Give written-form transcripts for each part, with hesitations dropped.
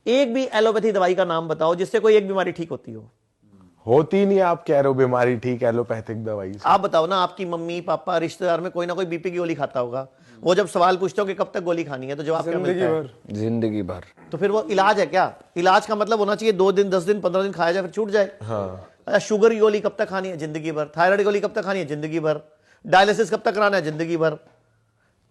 एक भी एलोपैथी दवाई का नाम बताओ जिससे कोई एक बीमारी ठीक होती हो। होती नहीं, आप कह रहे हो बीमारी ठीक एलोपैथिक दवाई से। आप बताओ ना, आपकी मम्मी पापा रिश्तेदार में कोई ना कोई बीपी की गोली खाता होगा। वो जब सवाल पूछते हो कि कब तक गोली खानी है तो जवाब क्या मिलता है? जिंदगी भर। तो फिर वो इलाज है क्या? इलाज का मतलब होना चाहिए 2 दिन 10 दिन 15 दिन खाया जाए फिर छूट जाए। हाँ। अच्छा, शुगर की गोली कब तक खानी है? जिंदगी भर। थायराइड की गोली कब तक खानी है? जिंदगी भर। डायलिसिस कब तक कराना है? जिंदगी भर।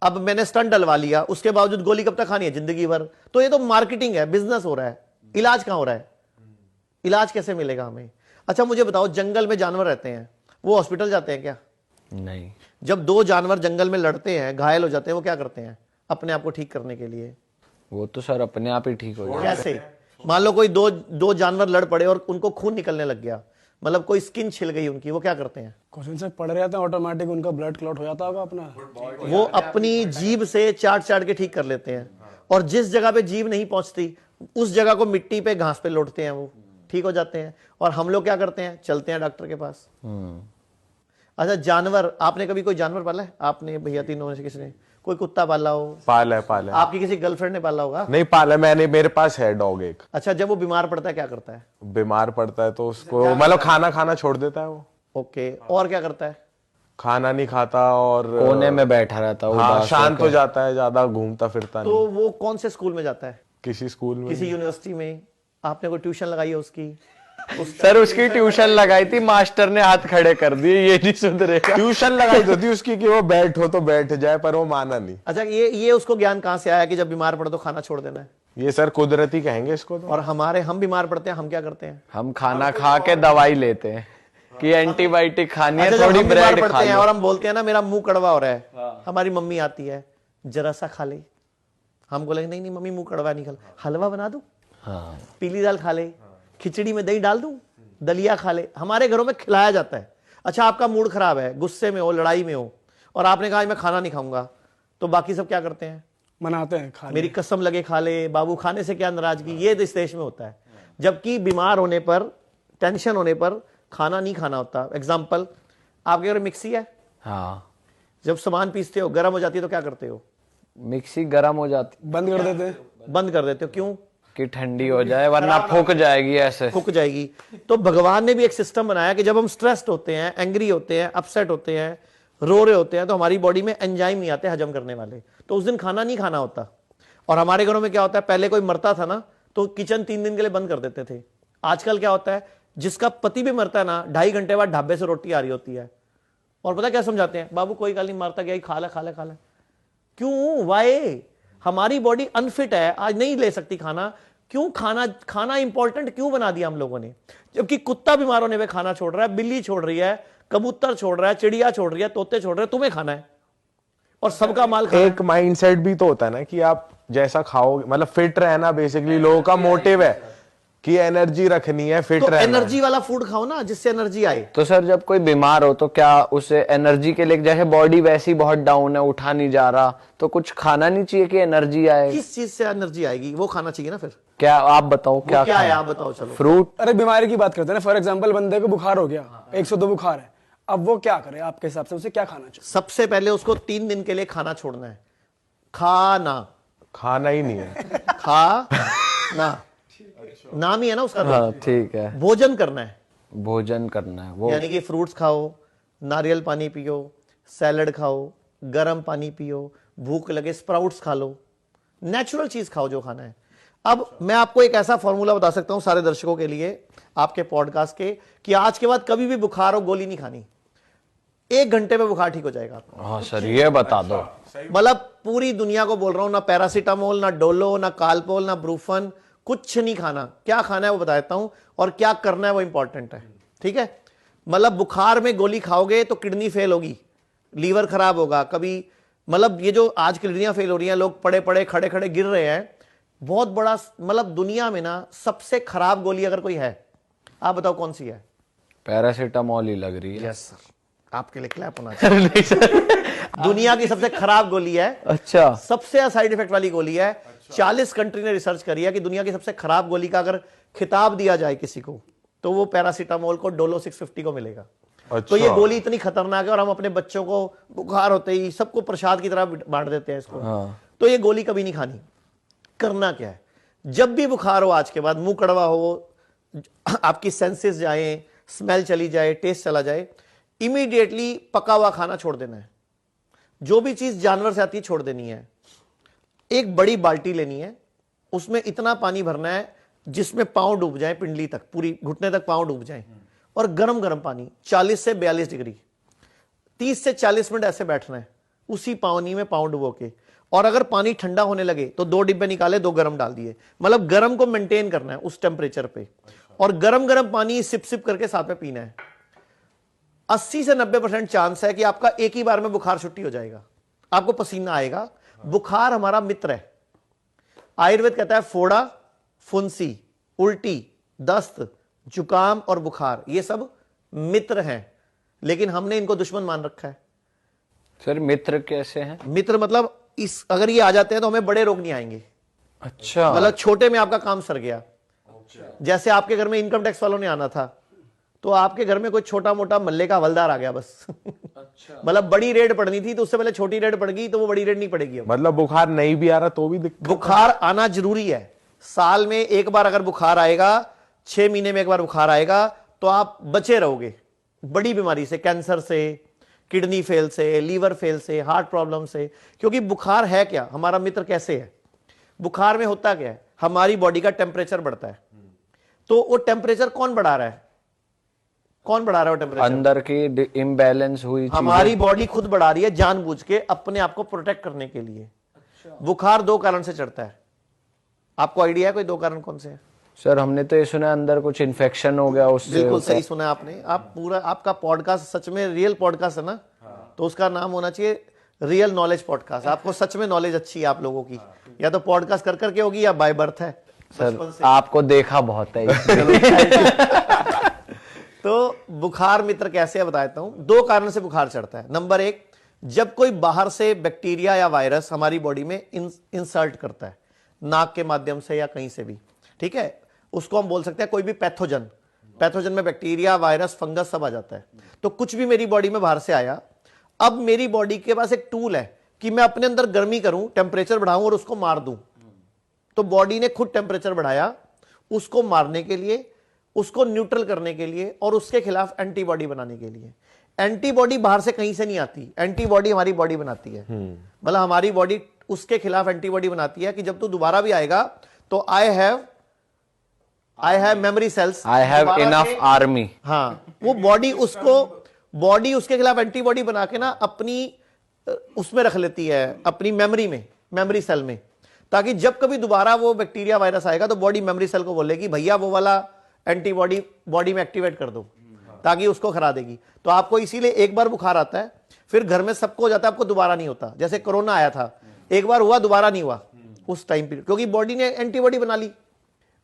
अब मैंने स्टंट डलवा लिया, उसके बावजूद गोली कब तक खानी है? जिंदगी भर। तो ये तो मार्केटिंग है, बिजनेस हो रहा है। इलाज कहां हो रहा है? इलाज कैसे मिलेगा हमें? अच्छा मुझे बताओ, जंगल में जानवर रहते हैं, वो हॉस्पिटल जाते हैं क्या? नहीं। जब 2 जानवर जंगल में लड़ते हैं, घायल हो जाते हैं, वो क्या करते हैं अपने आप को ठीक करने के लिए? वो तो सर अपने आप ही ठीक हो जाए। कैसे? मान लो कोई दो जानवर लड़ पड़े और उनको खून निकलने लग गया, मतलब कोई स्किन छिल गई उनकी, वो क्या करते हैं? क्वेश्चन से पढ़ रहे थे, ऑटोमेटिक उनका ब्लड क्लॉट हो जाता होगा अपना। वो अपनी जीभ से चाट चाट के ठीक कर लेते हैं, और जिस जगह पे जीभ नहीं पहुंचती उस जगह को मिट्टी पे घास पे लौटते हैं, वो ठीक हो जाते हैं। और हम लोग क्या करते हैं? चलते हैं डॉक्टर के पास। अच्छा जानवर, आपने कभी कोई जानवर पाला है? आपने भैया तीनों में से किसी ने कोई कुत्ता पाला हो? पाला है। आपकी किसी गर्लफ्रेंड ने पाला होगा? नहीं पाला मैंने, मेरे पास है डॉग एक। अच्छा, जब वो बीमार पड़ता है क्या करता है? बीमार पड़ता है तो उसको मतलब खाना खाना छोड़ देता है वो। ओके, और क्या करता है? खाना नहीं खाता और कोने में बैठा रहता है, हाँ उदास शांत होकर। हो जाता है, ज्यादा घूमता फिरता तो नहीं। वो कौन से स्कूल में जाता है? किसी स्कूल में किसी यूनिवर्सिटी में? आपने कोई ट्यूशन लगाई है उसकी? सर उसकी ट्यूशन लगाई थी, मास्टर ने हाथ खड़े कर दिए, ये नहीं सुधरेगा। ट्यूशन लगाई तो थी उसकी कि वो बैठो तो बैठ जाए, पर वो माना नहीं। अच्छा, ये उसको ज्ञान कहाँ से आया कि जब बीमार पड़ो तो खाना छोड़ देना है? ये सर कुदरती कहेंगे इसको तो। और हम बीमार पड़ते हैं, हम क्या करते हैं? हम खाना खा के दवाई लेते हैं कि एंटीबायोटिक खानी है, अच्छा, जब थोड़ी हम बीमार ब्रेड खा पड़ते हैं और लो। हम बोलते हैं ना मेरा मुंह कड़वा हो रहा है, हमारी मम्मी आती है, जरा सा खा ले। हम बोलेंगे नहीं नहीं मम्मी मुंह कड़वा नहीं, खा, हलवा बना दूं, हाँ। पीली दाल खा ले, खिचड़ी में दही डाल दूं, दलिया खा ले। हमारे घरों में खिलाया जाता है। अच्छा, आपका मूड खराब है, गुस्से में हो, लड़ाई में हो, और आपने कहा मैं खाना नहीं खाऊंगा, तो बाकी सब क्या करते हैं? मनाते हैं खा ले। मेरी कसम लगे खा ले बाबू, खाने से क्या नाराजगी, ये इस देश में होता है। जबकि बीमार होने पर, टेंशन होने पर खाना नहीं खाना होता। एग्जाम्पल, आपके घर मिक्सी है, हाँ। जब सामान पीसते हो गर्म हो जाती है तो क्या करते हो? मिक्सी गर्म हो जाती, बंद कर देते हैं। बंद कर देते हो। क्यों? कि ठंडी हो जाए, वरना फूक जाएगी ऐसे। फूक जाएगी। तो भगवान ने भी एक सिस्टम बनाया कि जब हम स्ट्रेस्ड होते हैं, एंग्री होते हैं, अपसेट होते हैं, रो रहे होते हैं, तो हमारी बॉडी में एंजाइम नहीं आते हजम करने वाले, तो उस दिन खाना नहीं खाना होता। और हमारे घरों में क्या होता है, पहले कोई मरता था ना तो किचन 3 दिन के लिए बंद कर देते थे। आजकल क्या होता है, जिसका पति भी मरता है ना, 2.5 घंटे बाद ढाबे से रोटी आ रही होती है, और पता क्या समझाते हैं, बाबू कोई गाल नहीं, मारता गया, खा ले खा ले खा ले। क्यों? वाई? हमारी बॉडी अनफिट है, आज नहीं ले सकती खाना। क्यों? खाना इंपॉर्टेंट क्यों बना दिया हम लोगों ने? जबकि कुत्ता बीमार होने पे खाना छोड़ रहा है, बिल्ली छोड़ रही है, कबूतर छोड़ रहा है, चिड़िया छोड़ रही है, तोते छोड़ रहे हैं, तुम्हें खाना है और सबका माल खाना एक माइंडसेट भी तो होता है ना कि आप जैसा खाओगे, मतलब फिट रहना बेसिकली लोगों का मोटिव है कि एनर्जी रखनी है, फिट तो रहना है। एनर्जी वाला फूड खाओ ना जिससे एनर्जी आए। तो सर जब कोई बीमार हो तो क्या उसे एनर्जी के लिए, जैसे बॉडी वैसी बहुत डाउन है, उठा नहीं जा रहा, तो कुछ खाना नहीं चाहिए कि एनर्जी आए? किस चीज से एनर्जी आएगी? वो खाना चाहिए ना। फिर क्या आप बताओ, क्या क्या है? खाएं? आप बताओ। चलो, फ्रूट। अरे बीमारी की बात करते हैं ना, फॉर एग्जाम्पल बंदे को बुखार हो गया, 102 बुखार है, अब वो क्या करे आपके हिसाब से? उसे क्या खाना चाहिए? सबसे पहले उसको 3 दिन के लिए खाना छोड़ना है। खाना ही नहीं है। खा ना, नाम ही है ना उसका। हाँ ठीक है। भोजन करना है, भोजन करना है वो। यानी कि फ्रूट्स खाओ, नारियल पानी पियो, सैलड खाओ, गर्म पानी पियो, भूख लगे स्प्राउट्स खा लो, नेचुरल चीज खाओ जो खाना है। अब मैं आपको एक ऐसा फॉर्मूला बता सकता हूं सारे दर्शकों के लिए, आपके पॉडकास्ट के, कि आज के बाद कभी भी बुखार हो गोली नहीं खानी, 1 घंटे में बुखार ठीक हो जाएगा। हाँ सर ये बता दो। मतलब पूरी दुनिया को बोल रहा हूं, ना पैरासीटामोल, ना डोलो, ना कालपोल, ना ब्रूफन, कुछ नहीं खाना। क्या खाना है वो बता देता हूं, और क्या करना है वो इंपॉर्टेंट है। ठीक है? मतलब बुखार में गोली खाओगे तो किडनी फेल होगी, लीवर खराब होगा, कभी मतलब ये जो आज किडनियां फेल हो रही हैं, लोग पड़े पड़े खड़े खड़े गिर रहे हैं, बहुत बड़ा मतलब दुनिया में ना सबसे खराब गोली अगर कोई है, आप बताओ कौन सी है? पैरासीटामोल ही लग रही है। यस सर, आपके लिए क्लैप होना चाहिए। दुनिया की सबसे खराब गोली है। अच्छा। सबसे साइड इफेक्ट वाली गोली है। 40 कंट्री ने रिसर्च करी है कि दुनिया की सबसे खराब गोली का अगर खिताब दिया जाए किसी को, तो वो पैरासीटामोल को डोलो 650 को मिलेगा। तो ये गोली इतनी खतरनाक है, और हम अपने बच्चों को बुखार होते ही सबको प्रसाद की तरह बांट देते हैं इसको। तो ये गोली कभी नहीं खानी। करना क्या है? जब भी बुखार हो आज के बाद, मुंह कड़वा हो, आपकी सेंसेस जाए, स्मेल चली जाए, टेस्ट चला जाए, इमीडिएटली पका हुआ खाना छोड़ देना है। जो भी चीज जानवर से आती है छोड़ देनी है। एक बड़ी बाल्टी लेनी है, उसमें इतना पानी भरना है जिसमें पांव डूब जाए, पिंडली तक, पूरी घुटने तक पांव डूब जाए, और गरम गरम पानी 40 से 42 डिग्री 30 से 40 मिनट ऐसे बैठना है उसी पानी में पांव डुबो के। और अगर पानी ठंडा होने लगे तो 2 डिब्बे निकाले, 2 गरम डाल दिए, मतलब गरम को मेंटेन करना है उस टेम्परेचर पे, और गरम गरम पानी सिप सिप करके साथ में पीना है। 80 से 90% चांस है कि आपका एक ही बार में बुखार छुट्टी हो जाएगा, आपको पसीना आएगा। बुखार हमारा मित्र है। आयुर्वेद कहता है फोड़ा, फुंसी, उल्टी, दस्त, जुकाम और बुखार ये सब मित्र हैं, लेकिन हमने इनको दुश्मन मान रखा है। सर मित्र कैसे हैं? मित्र मतलब अगर ये आ जाते हैं तो हमें बड़े रोग नहीं आएंगे। अच्छा, मतलब छोटे में आपका काम सर गया। जैसे आपके घर में इनकम टैक्स वालों ने आना था, तो आपके घर में कोई छोटा मोटा मल्ले का हवलदार आ गया बस। मतलब बड़ी रेड पड़नी थी तो उससे पहले छोटी रेड पड़ गई, तो वो बड़ी रेड नहीं पड़ेगी अब। मतलब बुखार नहीं भी आ रहा तो भी दिक्कत? बुखार आना जरूरी है। साल में एक बार अगर बुखार आएगा, 6 महीने में एक बार बुखार आएगा, तो आप बचे रहोगे बड़ी बीमारी से, कैंसर से, किडनी फेल से, लीवर फेल से, हार्ट प्रॉब्लम से। क्योंकि बुखार है क्या, हमारा मित्र कैसे है? बुखार में होता क्या है, हमारी बॉडी का टेम्परेचर बढ़ता है। तो वो टेम्परेचर कौन बढ़ा रहा है? कौन बढ़ा रहा है वो टेम्परेचर? अंदर की इम्बैलेंस हुई हमारी बॉडी खुद बढ़ा रही है जानबूझ के, अपने आप को प्रोटेक्ट करने के लिए। बुखार 2 कारण से चढ़ता है। आपको आइडिया है कोई 2 कारण कौन से हैं? सर हमने तो ये सुना अंदर कुछ इन्फेक्शन हो गया उससे। बिल्कुल सही सुना आपने। आप पूरा, आपका पॉडकास्ट सच में रियल पॉडकास्ट है ना, तो उसका नाम होना चाहिए रियल नॉलेज पॉडकास्ट। आपको सच में नॉलेज अच्छी है आप लोगों की, या तो पॉडकास्ट कर करके होगी या बाय बर्थ है। सर आपको देखा बहुत है तो बुखार मित्र कैसे है बता देता हूं। 2 कारण से बुखार चढ़ता है। नंबर 1, जब कोई बाहर से बैक्टीरिया या वायरस हमारी बॉडी में इंसर्ट करता है, नाक के माध्यम से या कहीं से भी, ठीक है, उसको हम बोल सकते हैं कोई भी पैथोजन। पैथोजन में बैक्टीरिया, वायरस, फंगस सब आ जाता है। तो कुछ भी मेरी बॉडी में बाहर से आया, अब मेरी बॉडी के पास एक टूल है कि मैं अपने अंदर गर्मी करूं, टेम्परेचर बढ़ाऊं और उसको मार दूं। तो बॉडी ने खुद टेम्परेचर बढ़ाया उसको मारने के लिए, उसको न्यूट्रल करने के लिए, और उसके खिलाफ एंटीबॉडी बनाने के लिए। एंटीबॉडी बाहर से कहीं से नहीं आती, एंटीबॉडी हमारी बॉडी बनाती है। मतलब हमारी बॉडी उसके खिलाफ एंटीबॉडी बनाती है कि जब तू दोबारा भी आएगा तो I have memory cells, I have enough army. हाँ, वो बॉडी उसके खिलाफ एंटीबॉडी बना के ना अपनी उसमें रख लेती है, अपनी मेमोरी में, मेमोरी सेल में, ताकि जब कभी दोबारा वो बैक्टीरिया वायरस आएगा तो बॉडी मेमोरी सेल को बोलेगी भैया वो वाला एंटीबॉडी बॉडी में एक्टिवेट कर दो, ताकि उसको खरा देगी। तो आपको इसीलिए एक बार बुखार आता है, फिर घर में सबको हो जाता है, आपको दोबारा नहीं होता। जैसे कोरोना आया था, एक बार हुआ, दोबारा नहीं हुआ उस टाइम पीरियड, क्योंकि बॉडी ने एंटीबॉडी बना ली,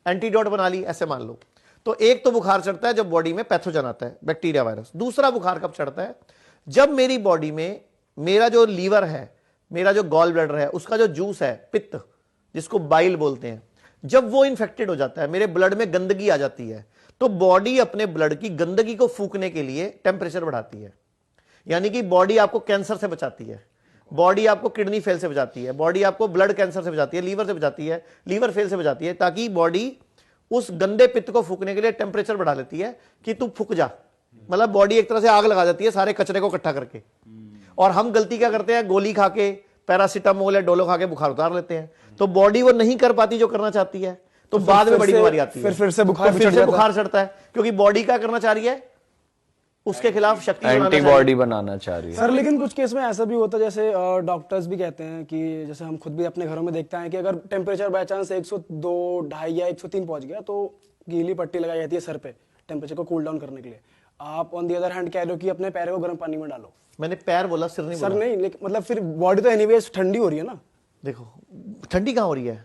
एंटीडोट बना ली, ऐसे मान लो। तो एक तो बुखार चढ़ता है जब बॉडी में पैथोजन आता है, बैक्टीरिया, वायरस। दूसरा बुखार कब चढ़ता है? जब मेरी बॉडी में मेरा जो लीवर है, मेरा जो गॉल ब्लैडर है, उसका जो जूस है, पित्त जिसको बाइल बोलते हैं, जब वो इन्फेक्टेड हो जाता है, मेरे ब्लड में गंदगी आ जाती है, तो बॉडी अपने ब्लड की गंदगी को फूकने के लिए टेम्परेचर बढ़ाती है। यानी कि बॉडी आपको कैंसर से बचाती है, बॉडी आपको किडनी फेल से बचाती है, बॉडी आपको ब्लड कैंसर से बचाती है, लीवर से बचाती है, लीवर फेल से बचाती है, ताकि बॉडी उस गंदे पित्त को फूकने के लिए टेम्परेचर बढ़ा लेती है कि तू फूक जा। मतलब बॉडी एक तरह से आग लगा देती है सारे कचरे को इकट्ठा करके। और हम गलती क्या करते हैं, गोली खा के, पैरासीटामोल या डोलो खा के बुखार उतार लेते हैं। तो बॉडी वो नहीं कर पाती जो करना चाहती है, तो बाद में बड़ी बीमारी आती है, फिर से बुखार बुखार चढ़ता है, क्योंकि बॉडी क्या करना चाह रही है, उसके खिलाफ शक्ति एंटीबॉडी बनाना चाह रही है। सर लेकिन कुछ केस में ऐसा भी होता है, जैसे डॉक्टर्स भी कहते हैं कि जैसे हम खुद भी अपने घरों में देखते हैं कि अगर टेम्परेचर बाय चांस 102, 2.5 या 103 पहुंच गया तो गीली पट्टी लगाई जाती है सर पे टेम्परेचर को कूल डाउन करने के लिए। आप ऑन दी अदर हैंड कह रहे हो कि अपने पैर को गर्म पानी में डालो। मैंने पैर बोला, सिर नहीं बोला। सर नहीं, लेकिन मतलब फिर बॉडी तो एनीवेज ठंडी हो रही है ना। देखो ठंडी कहां हो रही है,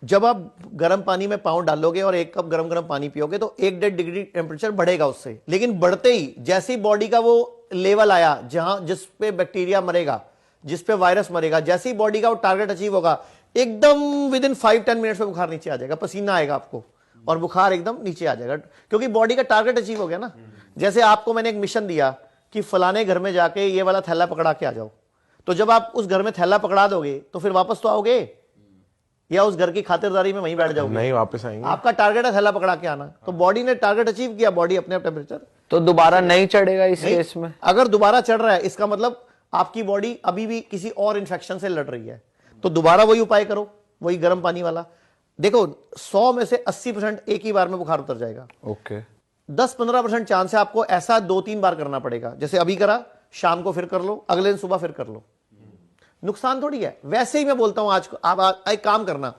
जब आप गर्म पानी में पाँव डालोगे और 1 कप गर्म पानी पियोगे तो 1-1.5 डिग्री टेम्परेचर बढ़ेगा उससे। लेकिन बढ़ते ही जैसे ही बॉडी का वो लेवल आया जहां जिस पे बैक्टीरिया मरेगा, जिस पे वायरस मरेगा, जैसे ही बॉडी का वो टारगेट अचीव होगा, एकदम विद इन 5-10 मिनट्स में बुखार नीचे आ जाएगा, पसीना आएगा आपको और बुखार एकदम नीचे आ जाएगा, क्योंकि बॉडी का टारगेट अचीव हो गया ना। जैसे आपको मैंने एक मिशन दिया कि फलाने घर में जाके ये वाला थैला पकड़ा के आ जाओ, तो जब आप उस घर में थैला पकड़ा दोगे तो फिर वापस तो आओगे, या उस घर की खातिरदारी में वहीं बैठ जाओगे? नहीं, वापस आएंगे। आपका टारगेट है थैला पकड़ा के आना, तो बॉडी ने टारगेट अचीव किया, बॉडी अपने आप टेम्परेचर। तो दोबारा नहीं चढ़ेगा इस केस में? अगर दोबारा चढ़ रहा है इसका मतलब आपकी बॉडी अभी भी किसी और इन्फेक्शन से लड़ रही है, तो दोबारा वही उपाय करो, वही गर्म पानी वाला। देखो 100 में से 80% एक ही बार में बुखार उतर जाएगा। ओके। 10-15% चांस है आपको ऐसा 2-3 बार करना पड़ेगा, जैसे अभी करा, शाम को फिर कर लो, अगले दिन सुबह फिर कर लो। नुकसान थोड़ी है। वैसे ही मैं बोलता हूं आज आप एक काम करना,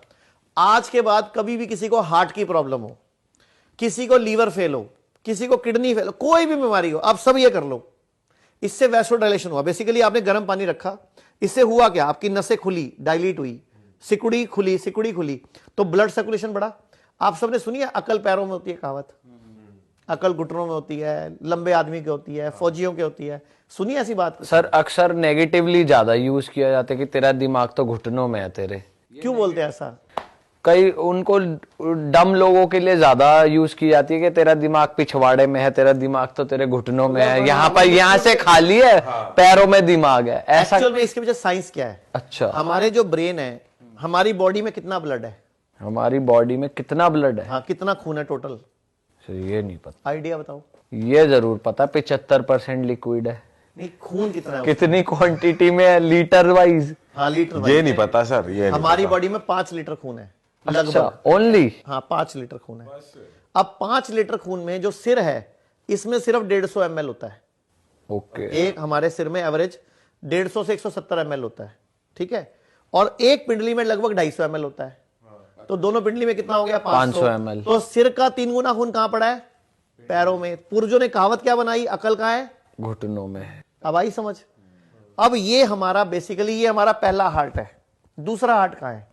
आज के बाद कभी भी किसी को हार्ट की प्रॉब्लम हो, किसी को लीवर फेल हो, किसी को किडनी फेल हो, कोई भी बीमारी हो, आप सब ये कर लो। इससे वैसोडाइलेशन हुआ, बेसिकली आपने गर्म पानी रखा, इससे हुआ क्या, आपकी नसें खुली, डायलीट हुई, सिकुड़ी खुली, तो ब्लड सर्कुलेशन बढ़ा। आप सबने सुनी है अकल पैरों में होती है कहावत, अकल घुटनों में होती है, लंबे आदमी की होती है, फौजियों की होती है, सुनी ऐसी बात? सर अक्सर नेगेटिवली ज्यादा यूज किया जाता है कि तेरा दिमाग तो घुटनों में है तेरे। क्यों बोलते हैं ऐसा? कई उनको डम लोगों के लिए ज्यादा यूज की जाती है कि तेरा दिमाग पिछवाड़े में है, तेरा दिमाग तो तेरे घुटनों में है, यहाँ पर यहाँ से खाली है, पैरों में दिमाग है, ऐसा। एक्चुअल में इसके पीछे साइंस क्या है? अच्छा। हमारे जो ब्रेन है, हमारी बॉडी में कितना ब्लड है? हमारी बॉडी में कितना ब्लड है? हाँ, कितना खून है टोटल? ये नहीं पता। आइडिया बताओ। ये जरूर पता, 75% लिक्विड है। नहीं, खून कितना है? कितनी क्वांटिटी में है, लीटर वाइज? हाँ, लीटर ये नहीं पता सर, ये नहीं हमारी पता। बॉडी में 5 लीटर खून है अच्छा, लगभग। ओनली? हाँ, 5 लीटर खून है। अब 5 लीटर खून में जो सिर है, इसमें सिर्फ 150 ml होता है। ओके। एक हमारे सिर में एवरेज 150 से 170 ml होता है, ठीक है? और एक पिंडली में लगभग 250 ml होता है, तो दोनों पिंडली में कितना हो गया? 500 ml। तो सिर का 3 गुना खून कहां पड़ा है? पैरों में। पूर्वजों ने कहावत क्या बनाई? अकल कहां है? घुटनों में है। अब आई समझ? अब ये हमारा बेसिकली ये हमारा पहला हार्ट है। दूसरा हार्ट कहां है?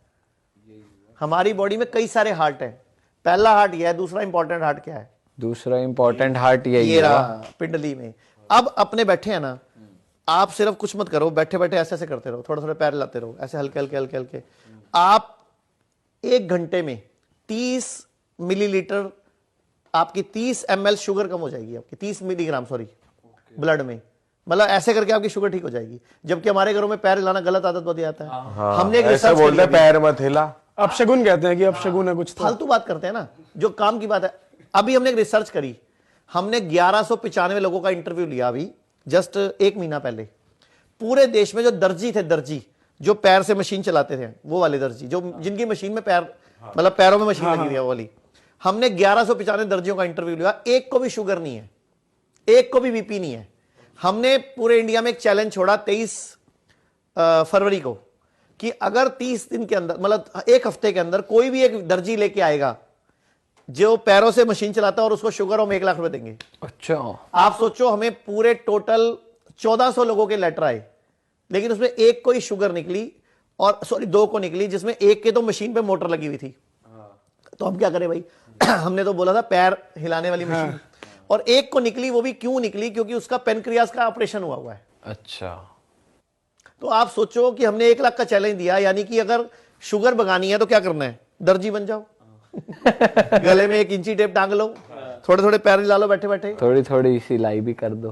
हमारी बॉडी में कई सारे हार्ट हैं। पहला हार्ट ये है, दूसरा इंपॉर्टेंट हार्ट क्या है? दूसरा इंपॉर्टेंट हार्ट यही ये है। रहा पिंडली में। अब अपने बैठे हैं ना, आप सिर्फ कुछ मत करो, बैठे बैठे ऐसे ऐसे करते रहो, थोड़े थोड़े पैर लाते रहो, ऐसे हल्के हल्के हल्के हल्के। आप 1 घंटे में 30 मिलीलीटर, आपकी 30 ml शुगर कम हो जाएगी, आपकी 30 मिलीग्राम सॉरी ब्लड में। मतलब ऐसे करके आपकी शुगर ठीक हो जाएगी। जबकि हमारे घरों में पैर हिलाना गलत आदत बन जाता है। हाँ, हमने एक ऐसे रिसर्च बोलते हैं करी पैर मत हिला। अपशगुन कहते हैं कि अपशगुन है कुछ तो। फालतू बात करते हैं ना, जो काम की बात है। अभी हमने एक रिसर्च करी, हमने 1195 लोगों का इंटरव्यू लिया अभी जस्ट 1 महीना पहले। पूरे देश में जो दर्जी थे, दर्जी जो पैर से मशीन चलाते थे, वो वाले दर्जी जो जिनकी मशीन में पैर मतलब पैरों में मशीन लगी हुई है वो वाली, हमने 1195 दर्जियों का इंटरव्यू लिया। एक को भी शुगर नहीं है, एक को भी बीपी नहीं है। हमने पूरे इंडिया में एक चैलेंज छोड़ा 23 फरवरी को कि अगर 30 दिन के अंदर मतलब 1 हफ्ते के अंदर कोई भी एक दर्जी लेके आएगा जो पैरों से मशीन चलाता है और उसको शुगर हम 1 लाख रुपए देंगे। अच्छा। आप सोचो, हमें पूरे टोटल 1400 लोगों के लेटर आए, लेकिन उसमें एक को ही शुगर निकली, और सॉरी 2 को निकली, जिसमें एक के तो मशीन पे मोटर लगी हुई थी। तो हम क्या करें भाई हमने तो बोला था पैर हिलाने वाली मशीन, और एक को निकली। वो भी क्यों निकली? क्योंकि उसका पेनक्रियास का ऑपरेशन हुआ है। अच्छा। तो आप सोचो कि हमने 1 लाख का चैलेंज दिया, यानी कि अगर शुगर भगानी है तो क्या करना है? दर्जी बन जाओ गले में 1 इंची टेप टांग लो, थोड़े थोड़े पैर हिला लो बैठे बैठे, थोड़ी थोड़ी सिलाई भी कर दो।